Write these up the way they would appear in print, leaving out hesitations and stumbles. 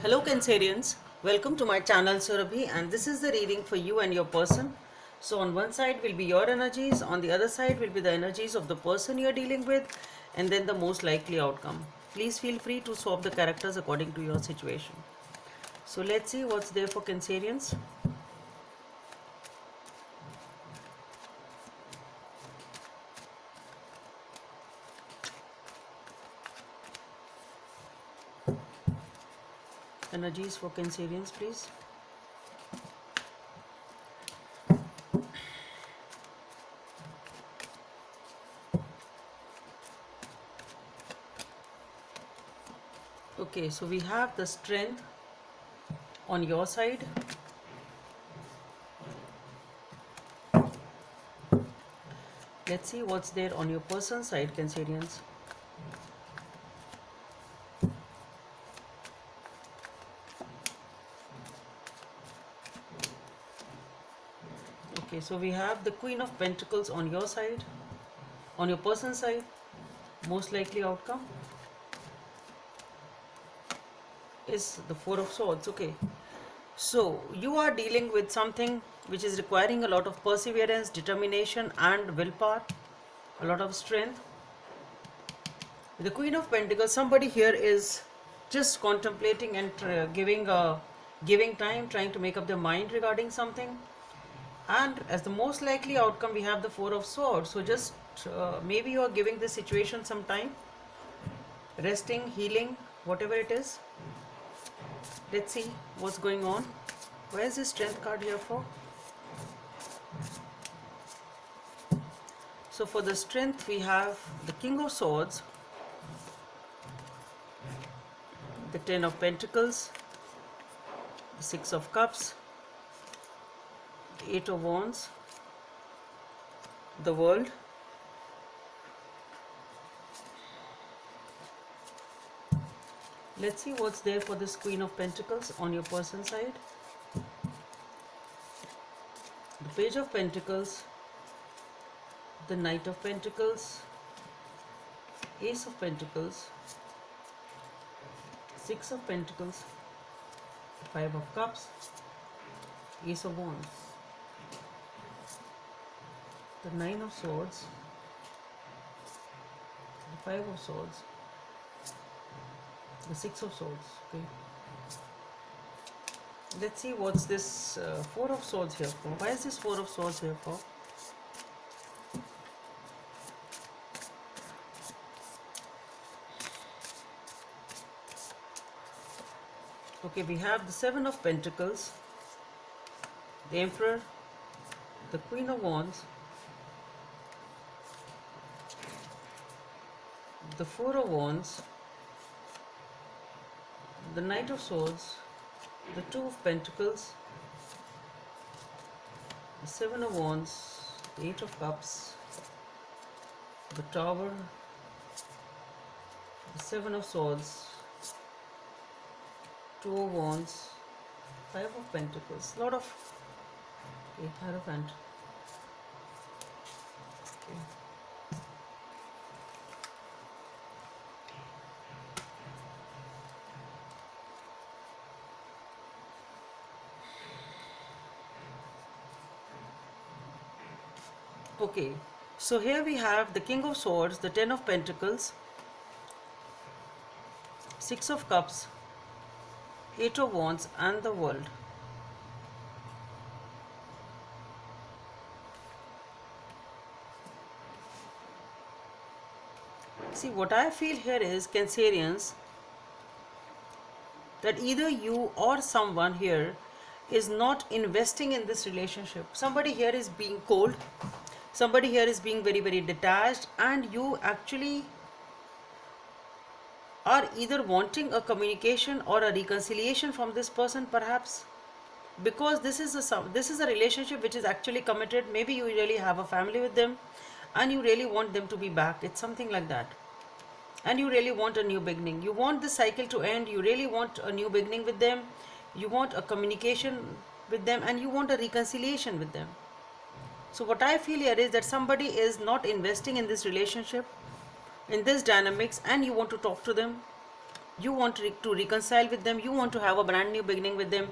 Hello Cancerians, welcome to my channel Surabhi, and this is the reading for you and your person. So on one side will be your energies, on the other side will be the energies of the person you are dealing with, and then the most likely outcome. Please feel free to swap the characters according to your situation. So let's see what's there for Cancerians. Energies for Cancerians, please. Okay, so we have the strength on your side. Let's see what's there on your person's side, Cancerians. Okay, so we have the Queen of Pentacles on your side, on your person's side, most likely outcome is the Four of Swords. Okay, so you are dealing with something which is requiring a lot of perseverance, determination and willpower, a lot of strength. The Queen of Pentacles, somebody here is just contemplating and giving time, trying to make up their mind regarding something. And as the most likely outcome, we have the Four of Swords. So just maybe you are giving this situation some time, resting, healing, whatever it is. Let's see what's going on. Where is this strength card here for? So for the strength, we have the King of Swords, the Ten of Pentacles, the Six of Cups, the Eight of Wands, the World, let's see what's there for this Queen of Pentacles on your person's side. The Page of Pentacles, the Knight of Pentacles, Ace of Pentacles, Six of Pentacles, Five of Cups, Ace of Wands, the Nine of Swords, the Five of Swords, the Six of Swords. Okay, let's see what's this Four of Swords here for. Why is this Four of Swords here for? Okay, we have the Seven of Pentacles, the Emperor, the Queen of Wands, the Four of Wands, the Knight of Swords, the Two of Pentacles, the Seven of Wands, the Eight of Cups, the Tower, the Seven of Swords, Two of Wands, Five of Pentacles, lot of Hierophant. Okay. Okay, so here we have the King of Swords, the Ten of Pentacles, Six of Cups, Eight of Wands and the World. See, what I feel here is, Cancerians, that either you or someone here is not investing in this relationship. Somebody here is being cold, somebody here is being very, very detached, and you actually are either wanting a communication or a reconciliation from this person, perhaps because this is a relationship which is actually committed. Maybe you really have a family with them and you really want them to be back. It's something like that. And you really want a new beginning. You want this cycle to end. You really want a new beginning with them. You want a communication with them and you want a reconciliation with them. So what I feel here is that somebody is not investing in this relationship, in this dynamics, and you want to talk to them. You want to reconcile with them, you want to have a brand new beginning with them,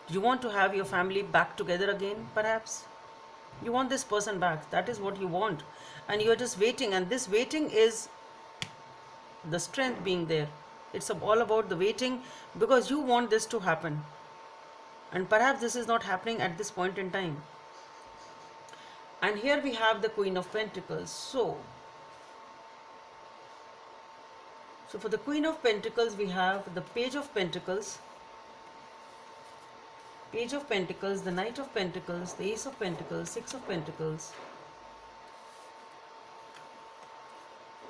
you want to have your family back together again, perhaps. You want this person back, that is what you want. And you're just waiting, and this waiting is the strength being there. It's all about the waiting, because you want this to happen. And perhaps this is not happening at this point in time. And here we have the Queen of Pentacles. So for the Queen of Pentacles, we have the Page of Pentacles, the Knight of Pentacles, the Ace of Pentacles, Six of Pentacles,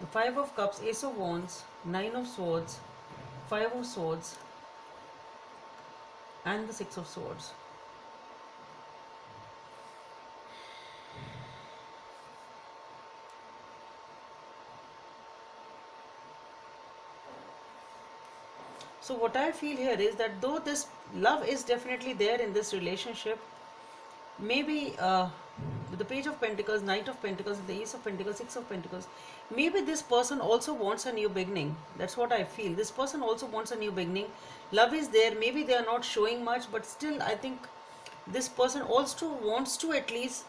the Five of Cups, Ace of Wands, Nine of Swords, Five of Swords, and the Six of Swords. So what I feel here is that though this love is definitely there in this relationship, maybe with the Page of Pentacles, Knight of Pentacles, the Ace of Pentacles, Six of Pentacles, maybe this person also wants a new beginning. That's what I feel. This person also wants a new beginning. Love is there. Maybe they are not showing much, but still I think this person also wants to at least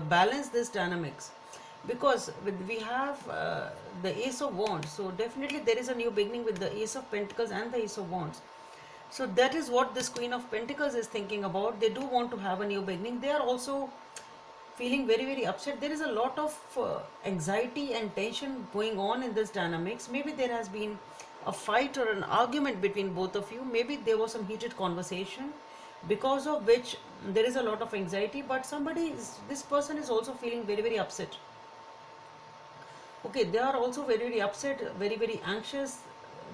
balance this dynamics. Because we have the Ace of Wands, so definitely there is a new beginning with the Ace of Pentacles and the Ace of Wands. So that is what this Queen of Pentacles is thinking about. They do want to have a new beginning. They are also feeling very, very upset. There is a lot of anxiety and tension going on in this dynamics. Maybe there has been a fight or an argument between both of you. Maybe there was some heated conversation, because of which there is a lot of anxiety. But this person is also feeling very, very upset. Okay, they are also very, very upset, very, very anxious.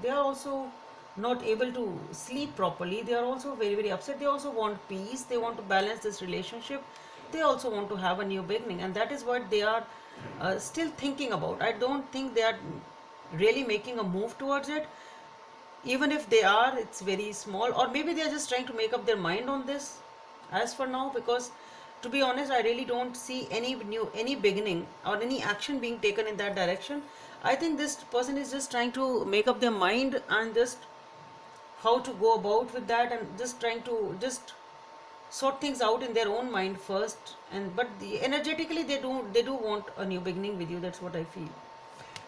They are also not able to sleep properly. They are also very, very upset. They also want peace. They want to balance this relationship. They also want to have a new beginning, and that is what they are still thinking about. I don't think they are really making a move towards it. Even if they are, it's very small, or maybe they are just trying to make up their mind on this as for now, because to be honest, I really don't see any beginning or any action being taken in that direction. I think this person is just trying to make up their mind and just how to go about with that, and just trying to just sort things out in their own mind first. And but energetically they do want a new beginning with you. That's what I feel.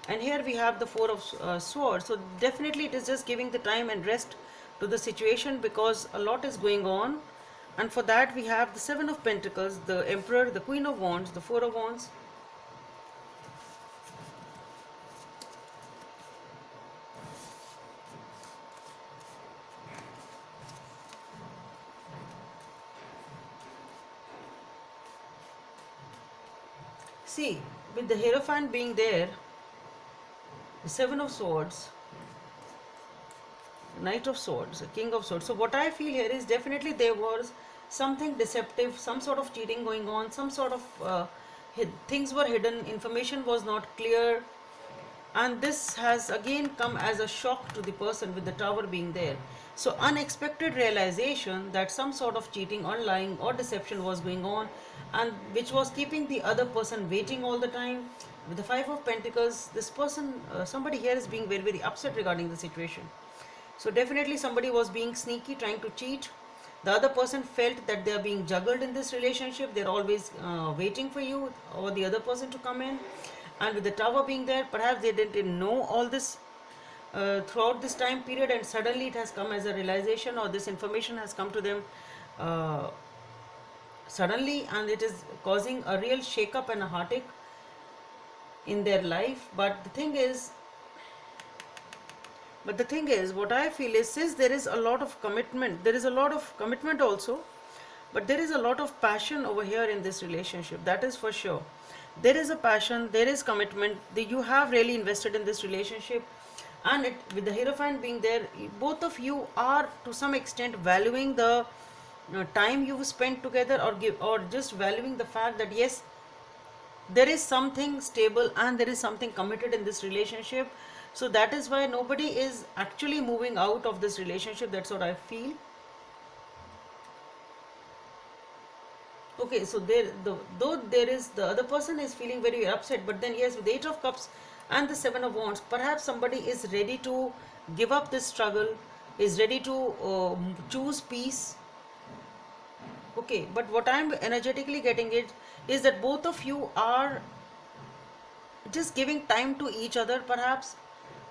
And here we have the Four of Swords. So definitely it is just giving the time and rest to the situation, because a lot is going on. And for that we have the Seven of Pentacles, the Emperor, the Queen of Wands, the Four of Wands. See, with the Hierophant being there, the Seven of Swords, Knight of Swords, King of Swords. So what I feel here is definitely there was something deceptive, some sort of cheating going on, some sort of things were hidden, information was not clear, and this has again come as a shock to the person with the Tower being there. So unexpected realization that some sort of cheating or lying or deception was going on, and which was keeping the other person waiting all the time. With the Five of Pentacles, this person, somebody here is being very, very upset regarding the situation. So definitely somebody was being sneaky, trying to cheat. The other person felt that they are being juggled in this relationship. They're always waiting for you or the other person to come in. And with the Tower being there, perhaps they didn't know all this throughout this time period, and suddenly it has come as a realization, or this information has come to them suddenly, and it is causing a real shake-up and a heartache in their life. But the thing is, what I feel is, since there is a lot of commitment also, but there is a lot of passion over here in this relationship. That is for sure. There is a passion, there is commitment. You have really invested in this relationship, and with the Hierophant being there, both of you are to some extent valuing the time you've spent together, or just valuing the fact that yes, there is something stable and there is something committed in this relationship. So that is why nobody is actually moving out of this relationship. That's what I feel. Okay, so though there is, the other person is feeling very upset, but then yes, with the Eight of Cups and the Seven of Wands, perhaps somebody is ready to give up this struggle, is ready to choose peace. Okay, but what I'm energetically getting it is that both of you are just giving time to each other, perhaps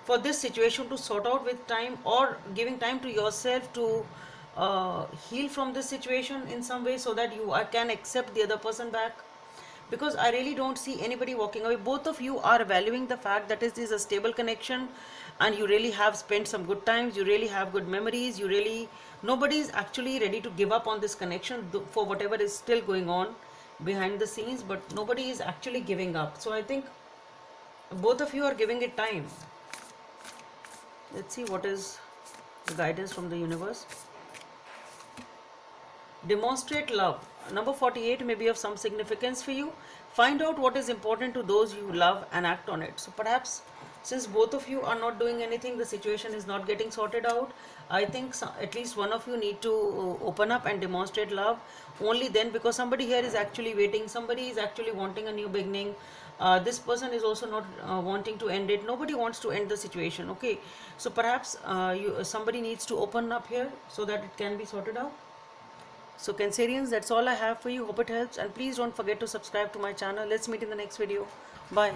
for this situation to sort out with time, or giving time to yourself to heal from this situation in some way, so that you can accept the other person back. Because I really don't see anybody walking away. Both of you are valuing the fact that it is a stable connection, and you really have spent some good times, you really have good memories, you really, nobody is actually ready to give up on this connection for whatever is still going on behind the scenes, but nobody is actually giving up. So I think both of you are giving it time. Let's see what is the guidance from the universe. Demonstrate love. Number 48 may be of some significance for you. Find out what is important to those you love and act on it. So perhaps since both of you are not doing anything, the situation is not getting sorted out, I think at least one of you need to open up and demonstrate love. Only then, because somebody here is actually waiting, somebody is actually wanting a new beginning. This person is also not wanting to end it. Nobody wants to end the situation. Okay, so perhaps somebody needs to open up here so that it can be sorted out. So Cancerians, that's all I have for you. Hope it helps, and please don't forget to subscribe to my channel. Let's meet in the next video. Bye.